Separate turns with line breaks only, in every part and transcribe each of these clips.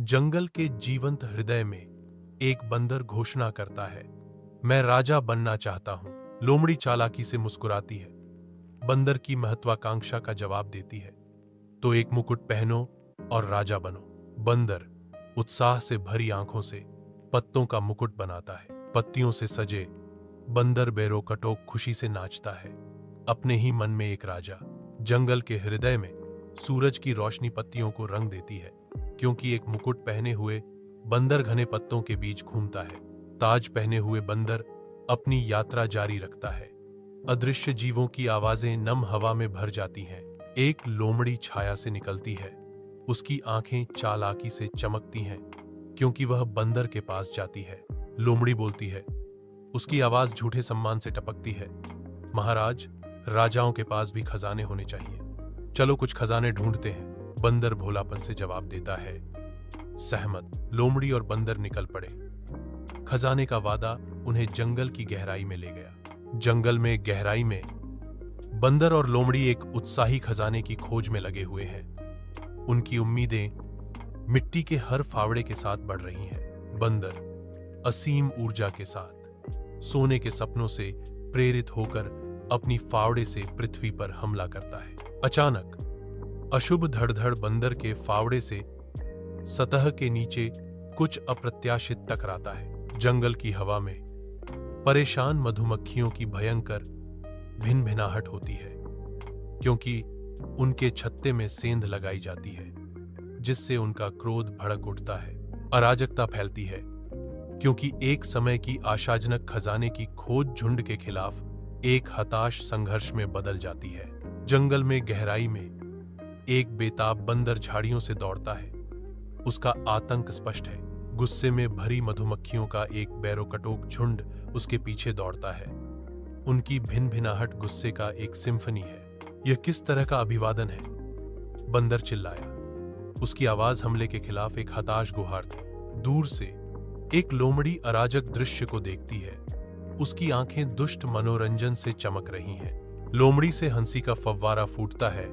जंगल के जीवंत हृदय में एक बंदर घोषणा करता है, मैं राजा बनना चाहता हूं। लोमड़ी चालाकी से मुस्कुराती है, बंदर की महत्वाकांक्षा का जवाब देती है, तो एक मुकुट पहनो और राजा बनो। बंदर उत्साह से भरी आंखों से पत्तों का मुकुट बनाता है। पत्तियों से सजे बंदर बेरोकटोक खुशी से नाचता है, अपने ही मन में एक राजा। जंगल के हृदय में सूरज की रोशनी पत्तियों को रंग देती है, क्योंकि एक मुकुट पहने हुए बंदर घने पत्तों के बीच घूमता है। ताज पहने हुए बंदर अपनी यात्रा जारी रखता है। अदृश्य जीवों की आवाजें नम हवा में भर जाती हैं। एक लोमड़ी छाया से निकलती है, उसकी आंखें चालाकी से चमकती हैं, क्योंकि वह बंदर के पास जाती है। लोमड़ी बोलती है, उसकी आवाज झूठे सम्मान से टपकती है, महाराज, राजाओं के पास भी खजाने होने चाहिए, चलो कुछ खजाने ढूंढते हैं। बंदर भोलापन से जवाब देता है, सहमत। लोमड़ी और बंदर निकल पड़े। खजाने का वादा उन्हें जंगल की गहराई में ले गया। जंगल में गहराई में बंदर और लोमड़ी एक उत्साही खजाने की खोज में लगे हुए हैं। उनकी उम्मीदें मिट्टी के हर फावड़े के साथ बढ़ रही हैं। बंदर असीम ऊर्जा के साथ सोने के सपनों से प्रेरित होकर अपनी फावड़े से पृथ्वी पर हमला करता है। अचानक अशुभ धड़धड़ बंदर के फावड़े से सतह के नीचे कुछ अप्रत्याशित टकराता है। जंगल की हवा में परेशान मधुमक्खियों की भयंकर भिनभिनाहट होती है, क्योंकि उनके छत्ते में सेंध लगाई जाती है, जिससे उनका क्रोध भड़क उठता है। अराजकता फैलती है, क्योंकि एक समय की आशाजनक खजाने की खोज झुंड के खिलाफ एक हताश संघर्ष में बदल जाती है। जंगल में गहराई में एक बेताब बंदर झाड़ियों से दौड़ता है। उसका आतंक स्पष्ट है। गुस्से में भरी मधुमक्खियों का एक बैरोकटोक झुंड उसके पीछे दौड़ता है। उनकी भिनभिनाहट गुस्से का एक सिम्फनी है। यह किस तरह का अभिवादन है? बंदर चिल्लाया। उसकी आवाज हमले के खिलाफ एक हताश गुहार थी। दूर से एक लोमड़ी अराजक दृश्य को देखती है। उसकी आंखें दुष्ट मनोरंजन से चमक रही हैं। लोमड़ी से हंसी का फव्वारा फूटता है,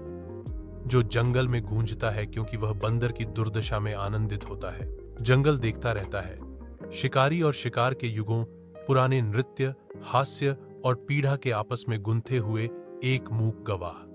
जो जंगल में गूंजता है, क्योंकि वह बंदर की दुर्दशा में आनंदित होता है। जंगल देखता रहता है। शिकारी और शिकार के युगों पुराने नृत्य, हास्य और पीड़ा के आपस में गुंथे हुए एक मूक गवाह।